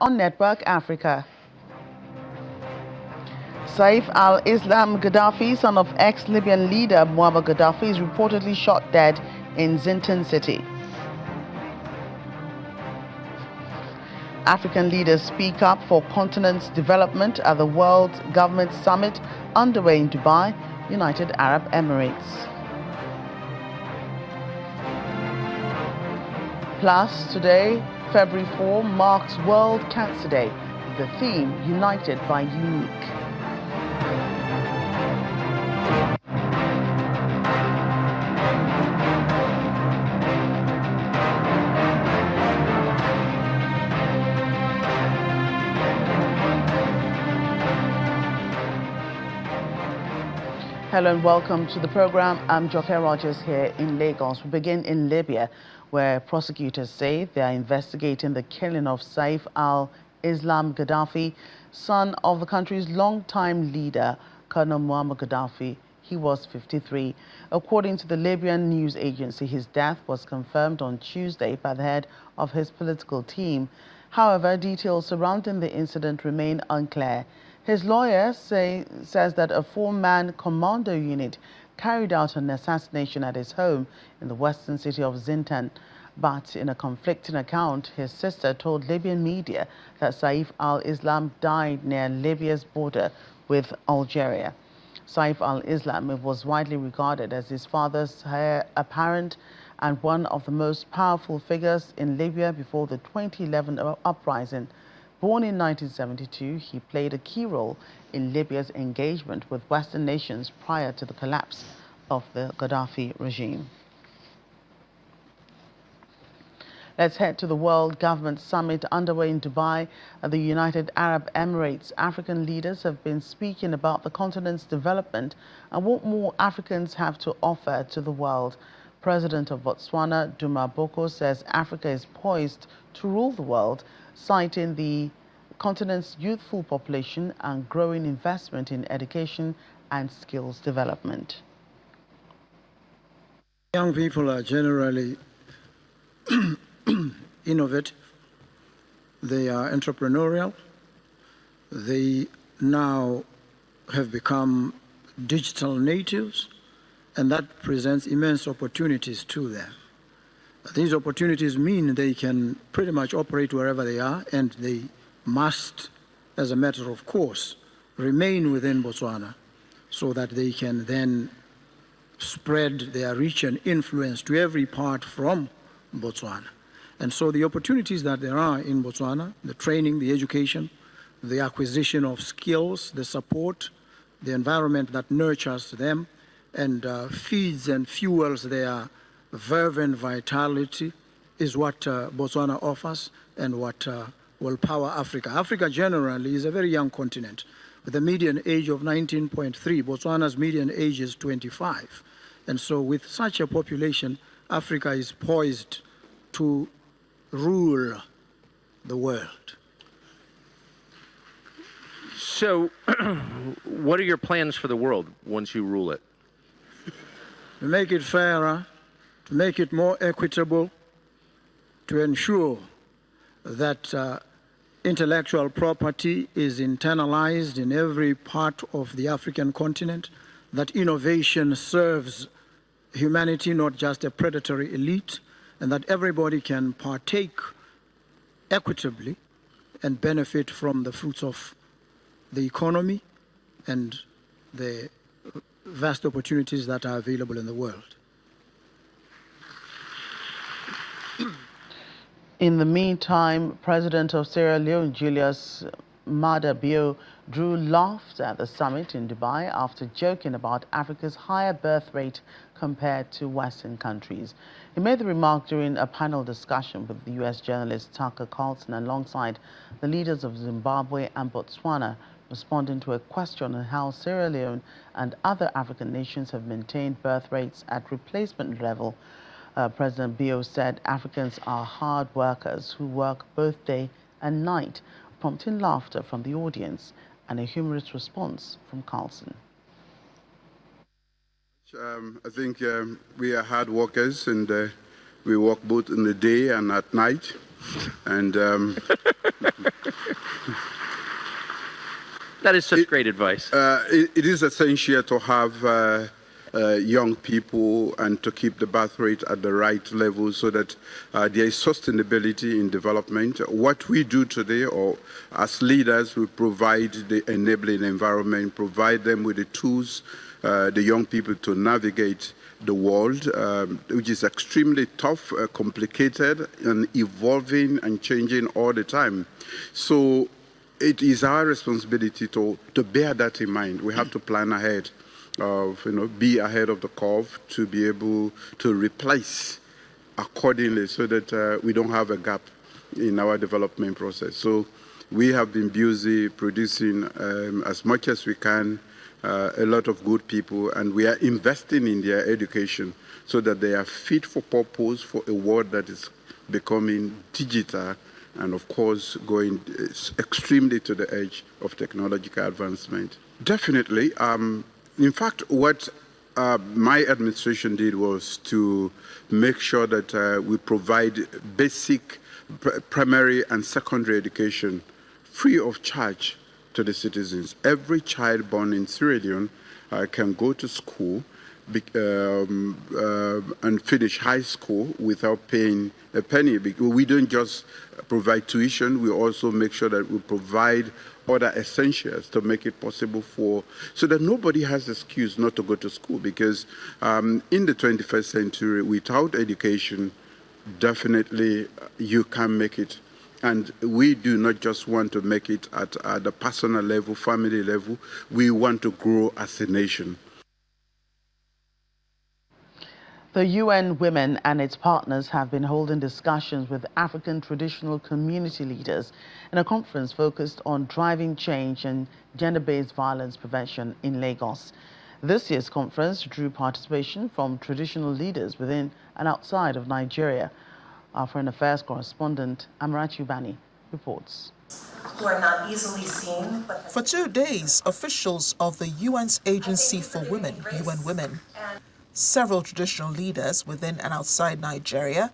on Network Africa. Saif al-Islam Gaddafi, son of ex-Libyan leader Muammar Gaddafi, is reportedly shot dead in Zintan city. African leaders speak up for continent's development at the World Government Summit underway in Dubai, United Arab Emirates. Plus, today, February 4, marks World Cancer Day, with the theme United by Unique. Hello and welcome to the program. I'm Joke Rogers here in Lagos. We begin in Libya, where prosecutors say they are investigating the killing of Saif al-Islam Gaddafi, son of the country's longtime leader, Colonel Muammar Gaddafi. He was 53. According to the Libyan news agency, his death was confirmed on Tuesday by the head of his political team. However, details surrounding the incident remain unclear. His lawyer says that a four-man commando unit carried out an assassination at his home in the western city of Zintan. But in a conflicting account, his sister told Libyan media that Saif al-Islam died near Libya's border with Algeria. Saif al-Islam was widely regarded as his father's heir apparent and one of the most powerful figures in Libya before the 2011 uprising. Born in 1972, he played a key role in Libya's engagement with Western nations prior to the collapse of the Gaddafi regime. Let's head to the World Government Summit underway in Dubai at the United Arab Emirates. African leaders have been speaking about the continent's development and what more Africans have to offer to the world. President of Botswana, Makoko, says Africa is poised to rule the world, citing the continent's youthful population and growing investment in education and skills development. Young people are generally innovative. They are entrepreneurial. They now have become digital natives, and that presents immense opportunities to them. These opportunities mean they can pretty much operate wherever they are, and they must, as a matter of course, remain within Botswana so that they can then spread their reach and influence to every part from Botswana. And so the opportunities that there are in Botswana, the training, the education, the acquisition of skills, the support, the environment that nurtures them and feeds and fuels their verve and vitality is what Botswana offers and what will power Africa. Africa generally is a very young continent with a median age of 19.3. Botswana's median age is 25. And so with such a population, Africa is poised to rule the world. So what are your plans for the world once you rule it? To make it fairer, to make it more equitable, to ensure that intellectual property is internalized in every part of the African continent, that innovation serves humanity, not just a predatory elite, and that everybody can partake equitably and benefit from the fruits of the economy and the vast opportunities that are available in the world. In the meantime, President of Sierra Leone, Julius Maada Bio, drew laughter at the summit in Dubai after joking about Africa's higher birth rate compared to Western countries. He made the remark during a panel discussion with the U.S. journalist Tucker Carlson alongside the leaders of Zimbabwe and Botswana, responding to a question on how Sierra Leone and other African nations have maintained birth rates at replacement level. President Bio said Africans are hard workers who work both day and night, prompting laughter from the audience and a humorous response from Carlson. I think we are hard workers, and we work both in the day and at night. And That is such great advice. It is essential to have young people and to keep the birth rate at the right level so that there is sustainability in development. What we do today, or as leaders, we provide the enabling environment, provide them with the tools, the young people to navigate the world, which is extremely tough, complicated, and evolving and changing all the time. So it is our responsibility to bear that in mind. We have to plan ahead, be ahead of the curve to be able to replace accordingly so that we don't have a gap in our development process. So we have been busy producing as much as we can, a lot of good people, and we are investing in their education so that they are fit for purpose for a world that is becoming digital and, of course, going extremely to the edge of technological advancement. Definitely. In fact, what my administration did was to make sure that we provide basic primary and secondary education free of charge to the citizens. Every child born in Sierra Leone can go to school and finish high school without paying a penny. We don't just provide tuition, we also make sure that we provide other essentials to make it possible so that nobody has excuse not to go to school, because in the 21st century, without education, definitely you can make it. And we do not just want to make it at the personal level, family level. We want to grow as a nation. The UN Women and its partners have been holding discussions with African traditional community leaders in a conference focused on driving change and gender-based violence prevention in Lagos. This year's conference drew participation from traditional leaders within and outside of Nigeria. Our Foreign Affairs correspondent Amarachi Bani reports. Who are not easily seen. For 2 days, officials of the UN's Agency for Women, UN Women, several traditional leaders within and outside Nigeria,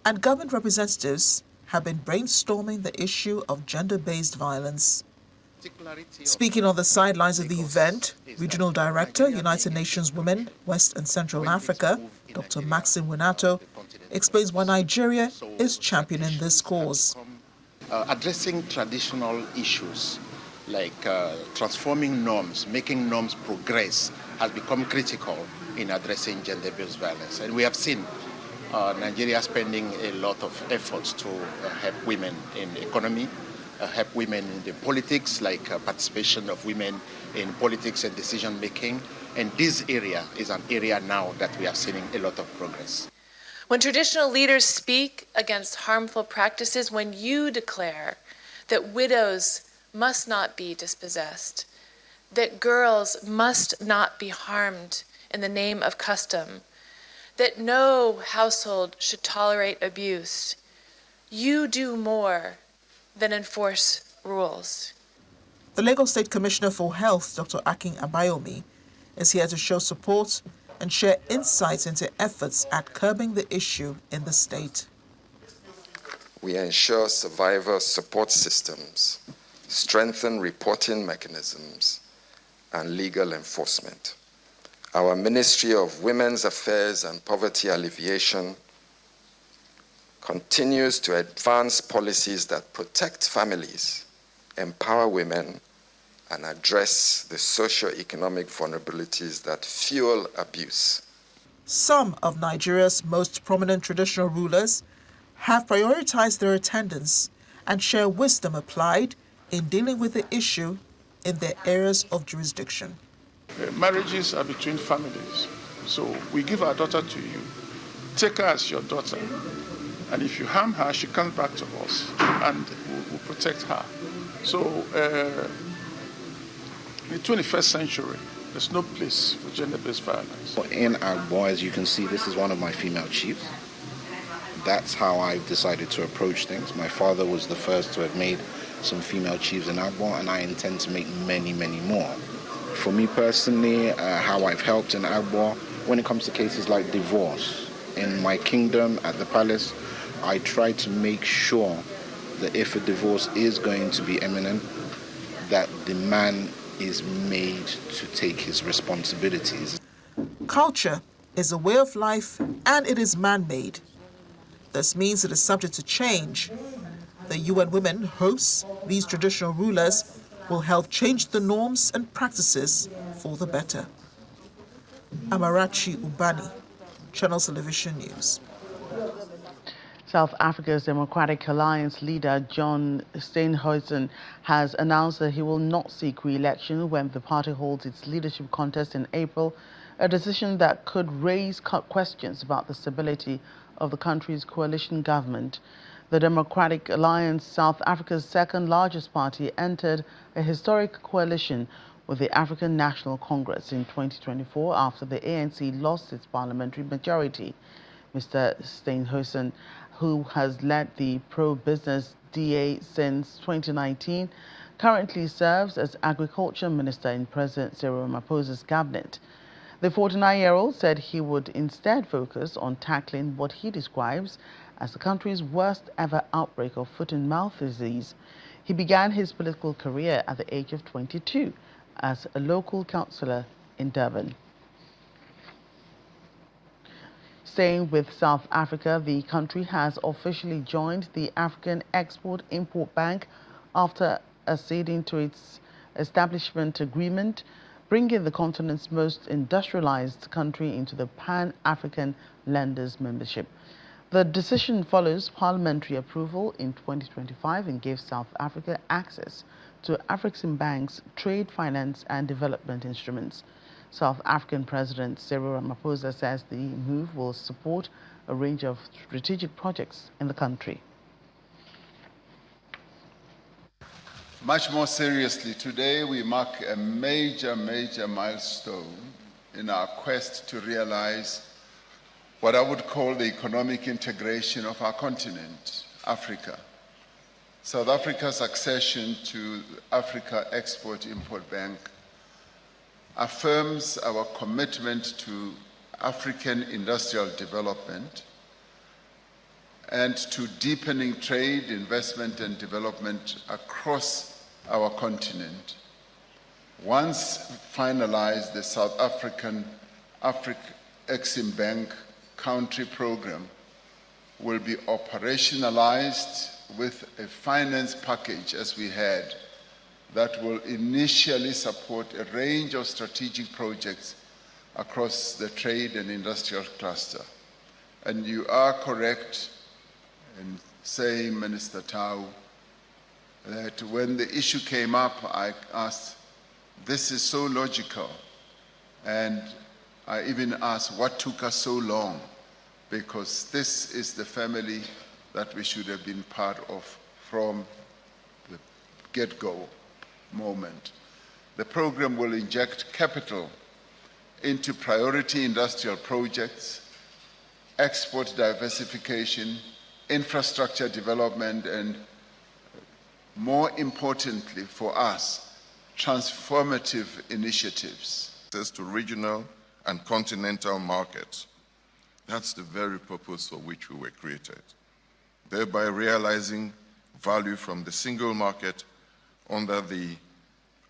and government representatives have been brainstorming the issue of gender-based violence. Speaking on the sidelines of the event, Regional Director, United Nations Women, West and Central Africa, Dr. Maxine Winato, explains why Nigeria is championing this cause. Addressing traditional issues like transforming norms, making norms progress, has become critical in addressing gender-based violence. And we have seen Nigeria spending a lot of efforts to help women in the economy, help women in the politics, like participation of women in politics and decision-making. And this area is an area now that we are seeing a lot of progress. When traditional leaders speak against harmful practices, when you declare that widows must not be dispossessed, that girls must not be harmed in the name of custom, that no household should tolerate abuse, you do more than enforce rules. The Lagos State Commissioner for Health, Dr. Akin Abayomi, is here to show support and share insights into efforts at curbing the issue in the state. We ensure survivor support systems, strengthen reporting mechanisms, and legal enforcement. Our Ministry of Women's Affairs and Poverty Alleviation continues to advance policies that protect families, empower women, and address the socio-economic vulnerabilities that fuel abuse. Some of Nigeria's most prominent traditional rulers have prioritized their attendance and share wisdom applied in dealing with the issue in their areas of jurisdiction. Marriages are between families. So we give our daughter to you. Take her as your daughter. And if you harm her, she comes back to us and we'll protect her. So in the 21st century, there's no place for gender-based violence. In Agbo, as you can see, this is one of my female chiefs. That's how I've decided to approach things. My father was the first to have made some female chiefs in Agbo, and I intend to make many, many more. For me personally, how I've helped in Agbo, when it comes to cases like divorce, in my kingdom at the palace, I try to make sure that if a divorce is going to be imminent, that the man is made to take his responsibilities. Culture is a way of life and it is man-made. This means it is subject to change. The UN Women hopes these traditional rulers will help change the norms and practices for the better. Amarachi Ubani, Channels Television News. South Africa's Democratic Alliance leader John Steenhuisen has announced that he will not seek re-election when the party holds its leadership contest in April, a decision that could raise questions about the stability of the country's coalition government. The Democratic Alliance, South Africa's second largest party, entered a historic coalition with the African National Congress in 2024 after the ANC lost its parliamentary majority. Mr. Steenhuisen, who has led the pro-business DA since 2019, currently serves as Agriculture Minister in President Cyril Ramaphosa's cabinet. The 49-year-old said he would instead focus on tackling what he describes as the country's worst ever outbreak of foot-and-mouth disease. He began his political career at the age of 22 as a local councillor in Durban. Staying with South Africa, the country has officially joined the African Export-Import Bank after acceding to its establishment agreement, bringing the continent's most industrialized country into the Pan-African Lenders membership. The decision follows parliamentary approval in 2025 and gives South Africa access to Afreximbank's trade, finance and development instruments. South African President Cyril Ramaphosa says the move will support a range of strategic projects in the country. Much more seriously, today we mark a major milestone in our quest to realize what I would call the economic integration of our continent, Africa. South Africa's accession to the Africa Export-Import Bank affirms our commitment to African industrial development and to deepening trade, investment and development across our continent. Once finalized, the South African Afreximbank country program will be operationalized with a finance package, as we had, that will initially support a range of strategic projects across the trade and industrial cluster. And you are correct in saying, Minister Tau, that when the issue came up, I asked, this is so logical. And I even asked, what took us so long? Because this is the family that we should have been part of from the get-go moment. The program will inject capital into priority industrial projects, export diversification, infrastructure development, and more importantly for us, transformative initiatives. Access to regional and continental markets. That's the very purpose for which we were created, thereby realizing value from the single market under the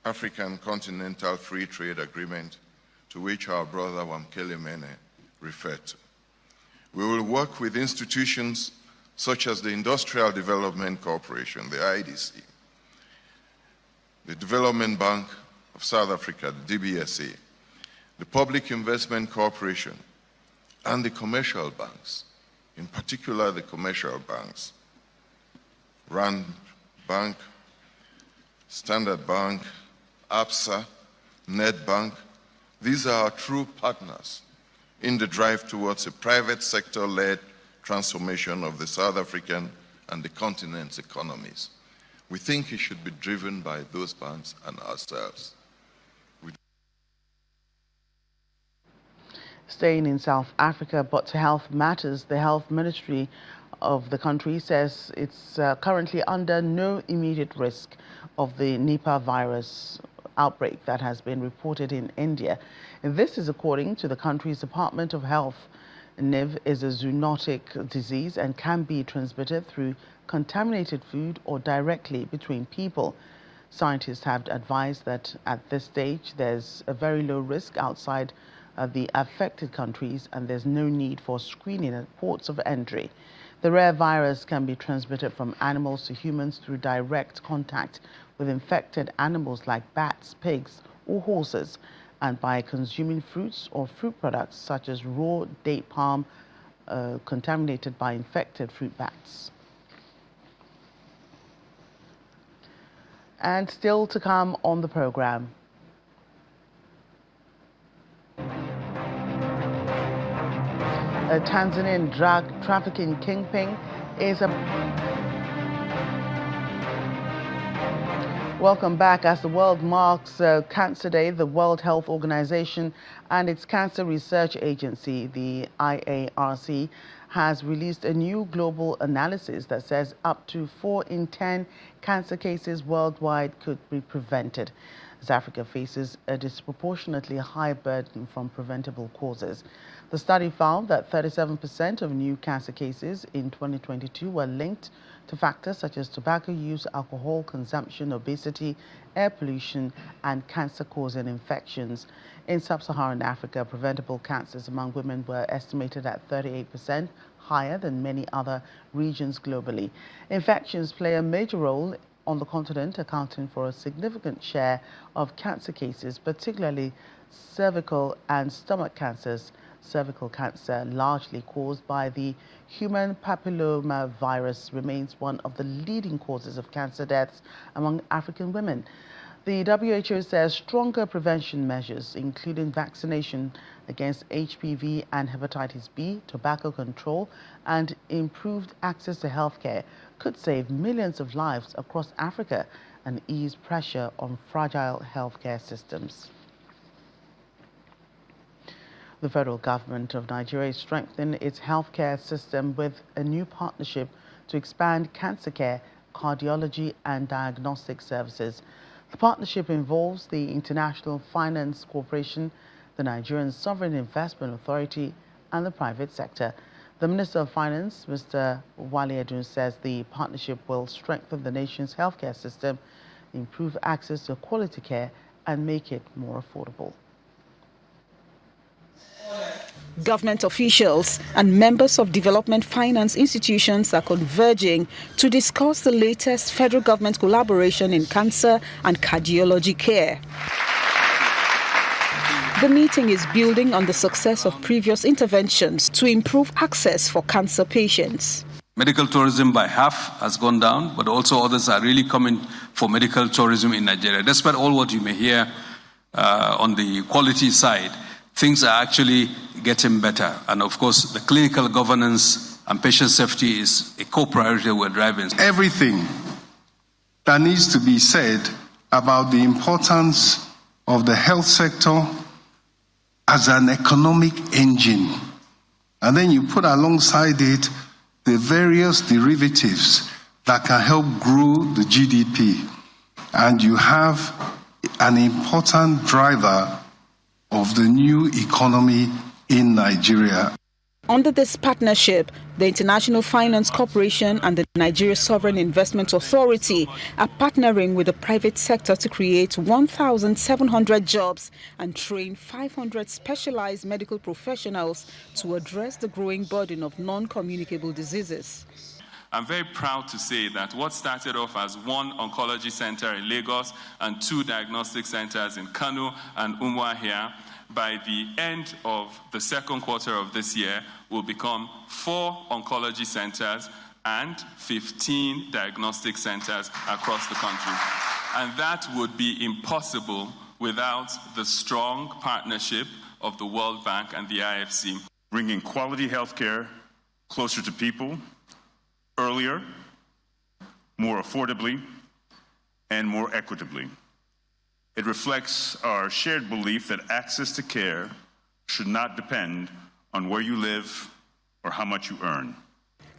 African Continental Free Trade Agreement, to which our brother Wamkele Mene referred to. We will work with institutions such as the Industrial Development Corporation, the IDC, the Development Bank of South Africa, the DBSA, the Public Investment Corporation, and the commercial banks, in particular the commercial banks, Rand Bank, Standard Bank, ABSA, Nedbank. These are our true partners in the drive towards a private sector-led transformation of the South African and the continent's economies. We think it should be driven by those banks and ourselves. Staying in South Africa, but to health matters, the health ministry of the country says it's currently under no immediate risk of the Nipah virus outbreak that has been reported in India. And this is according to the country's Department of Health. NIV is a zoonotic disease and can be transmitted through contaminated food or directly between people. Scientists have advised that at this stage there's a very low risk outside the affected countries and there's no need for screening at ports of entry. The rare virus can be transmitted from animals to humans through direct contact with infected animals like bats, pigs, or horses, and by consuming fruits or fruit products such as raw date palm contaminated by infected fruit bats. And still to come on the program. A Tanzanian drug trafficking kingpin is a... Welcome back. As the world marks Cancer Day, the World Health Organization and its Cancer Research Agency, the IARC, has released a new global analysis that says up to 4 in 10 cancer cases worldwide could be prevented, as Africa faces a disproportionately high burden from preventable causes. The study found that 37% of new cancer cases in 2022 were linked to factors such as tobacco use, alcohol consumption, obesity, air pollution, and cancer-causing infections. In sub-Saharan Africa, preventable cancers among women were estimated at 38%, higher than many other regions globally. Infections play a major role on the continent, accounting for a significant share of cancer cases, particularly cervical and stomach cancers. Cervical cancer, largely caused by the human papilloma virus, remains one of the leading causes of cancer deaths among African women. The WHO says stronger prevention measures, including vaccination against HPV and hepatitis B, tobacco control, and improved access to healthcare, could save millions of lives across Africa and ease pressure on fragile healthcare systems. The federal government of Nigeria is strengthening its healthcare system with a new partnership to expand cancer care, cardiology, and diagnostic services. The partnership involves the International Finance Corporation, the Nigerian Sovereign Investment Authority, and the private sector. The Minister of Finance, Mr. Wale Edun, says the partnership will strengthen the nation's healthcare system, improve access to quality care, and make it more affordable. Government officials and members of development finance institutions are converging to discuss the latest federal government collaboration in cancer and cardiology care. The meeting is building on the success of previous interventions to improve access for cancer patients. Medical tourism by half has gone down, but also others are really coming for medical tourism in Nigeria. Despite all what you may hear on the quality side, things are actually getting better. And of course, the clinical governance and patient safety is a core priority we're driving. Everything that needs to be said about the importance of the health sector as an economic engine. And then you put alongside it the various derivatives that can help grow the GDP. And you have an important driver of the new economy in Nigeria. Under this partnership, the International Finance Corporation and the Nigeria Sovereign Investment Authority are partnering with the private sector to create 1,700 jobs and train 500 specialized medical professionals to address the growing burden of non-communicable diseases. I'm very proud to say that what started off as one oncology center in Lagos and 2 diagnostic centers in Kano and Umuahia, by the end of the second quarter of this year, will become 4 oncology centers and 15 diagnostic centers across the country. And that would be impossible without the strong partnership of the World Bank and the IFC. Bringing quality healthcare closer to people, earlier, more affordably, and more equitably. It reflects our shared belief that access to care should not depend on where you live or how much you earn.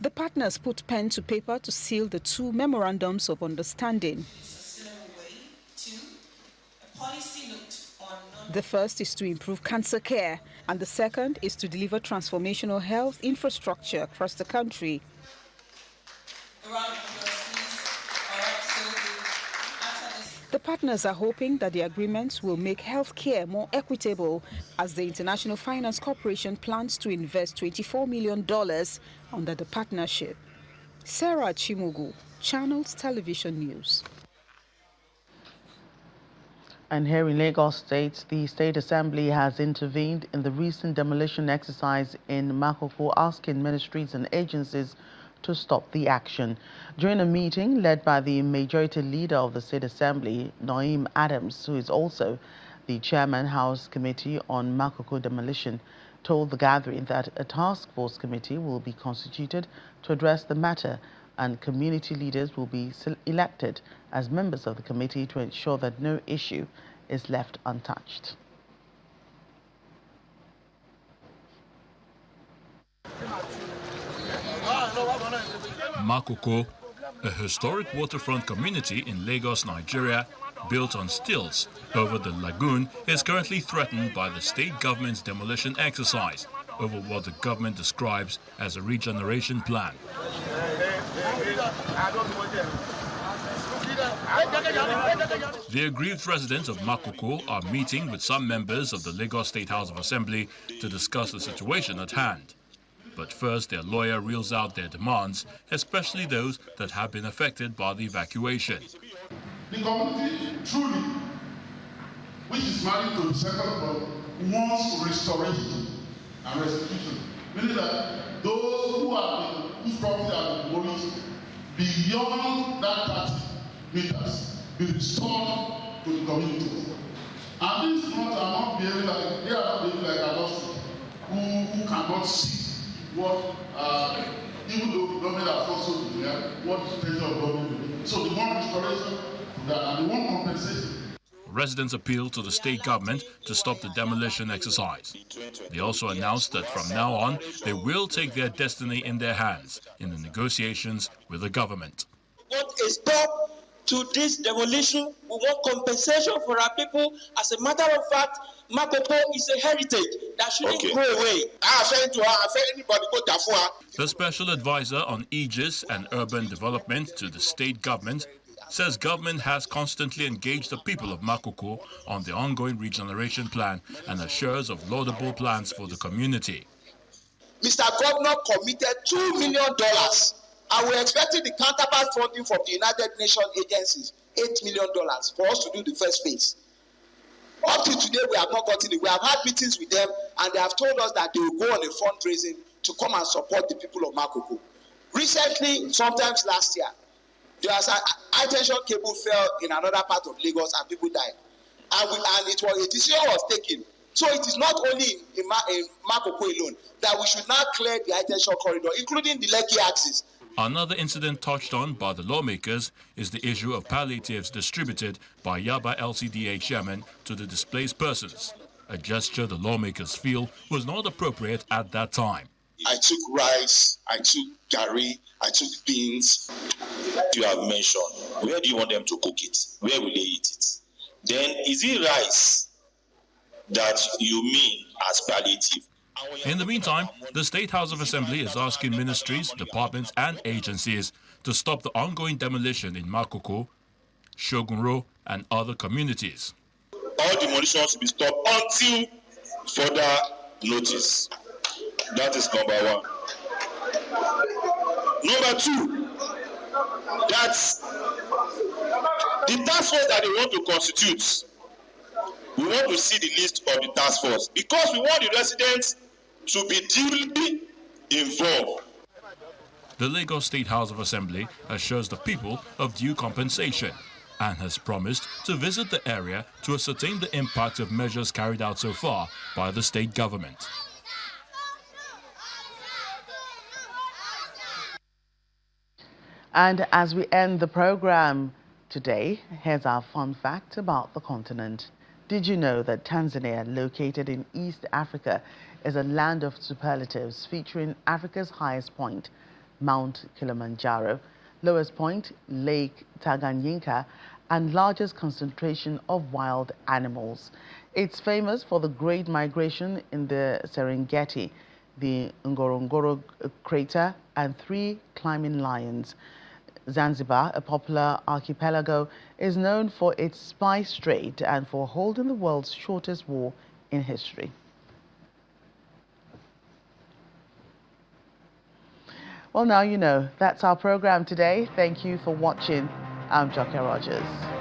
The partners put pen to paper to seal the 2 memorandums of understanding. The first is to improve cancer care, and the second is to deliver transformational health infrastructure across the country. The partners are hoping that the agreements will make healthcare more equitable as the International Finance Corporation plans to invest $24 million under the partnership. Sarah Chimugu, Channels Television News. And here in Lagos State, the State Assembly has intervened in the recent demolition exercise in Makoko, asking ministries and agencies to stop the action. During a meeting led by the majority leader of the State Assembly, Naim Adams, who is also the chairman House Committee on Makoko demolition, told the gathering that a task force committee will be constituted to address the matter, and community leaders will be elected as members of the committee to ensure that no issue is left untouched. Makoko, a historic waterfront community in Lagos, Nigeria, built on stilts over the lagoon, is currently threatened by the state government's demolition exercise over what the government describes as a regeneration plan. The aggrieved residents of Makoko are meeting with some members of the Lagos State House of Assembly to discuss the situation at hand. But first, their lawyer reels out their demands, especially those that have been affected by the evacuation. The community truly, which is married to the second block, wants restoration and restitution. Meaning that those whose property are demolished beyond that 30 meters be restored to the community. And these ones are not behaving like, they are not behaving like adults who cannot see what, even though the government has also declared what the potential of government will be. So they want restoration to that, and they want compensation. Residents appealed to the state government to stop the demolition exercise. They also announced that from now on, they will take their destiny in their hands in the negotiations with the government. We want a stop to this demolition. We want compensation for our people. As a matter of fact, Makoko is a heritage that shouldn't go away. The special advisor on Aegis and urban development to the state government says government has constantly engaged the people of Makoko on the ongoing regeneration plan and assures of laudable plans for the community. Mr. Governor committed $2 million, and we're expecting the counterpart funding from the United Nations agencies, $8 million, for us to do the first phase. Up to today, we have not gotten it. We have had meetings with them, and they have told us that they will go on a fundraising to come and support the people of Makoko. Recently, sometimes last year, there was an high-tension cable fell in another part of Lagos and people died. And it was a decision was taken. So it is not only in Makoko alone that we should now clear the high-tension corridor, including the Lekki axis. Another incident touched on by the lawmakers is the issue of palliatives distributed by Yaba LCDA chairman to the displaced persons, a gesture the lawmakers feel was not appropriate at that time. I took rice, I took curry, I took beans. You have mentioned, where do you want them to cook it? Where will they eat it? Then is it rice that you mean as palliative? In the meantime, the State House of Assembly is asking ministries, departments and agencies to stop the ongoing demolition in Makoko, Shogunro and other communities. All demolitions will be stopped until further notice. That is number one. Number two, that's the task force that they want to constitute. We want to see the list of the task force because we want the residents to be duly involved. The Lagos State House of Assembly assures the people of due compensation and has promised to visit the area to ascertain the impact of measures carried out so far by the state government. And as we end the program today, here's our fun fact about the continent. Did you know that Tanzania, located in East Africa, is a land of superlatives featuring Africa's highest point, Mount Kilimanjaro, lowest point, Lake Tanganyika, and largest concentration of wild animals. It's famous for the great migration in the Serengeti, the Ngorongoro crater, and 3 climbing lions. Zanzibar, a popular archipelago, is known for its spice trade and for holding the world's shortest war in history. Well, now you know. That's our program today. Thank you for watching. I'm Joke Rogers.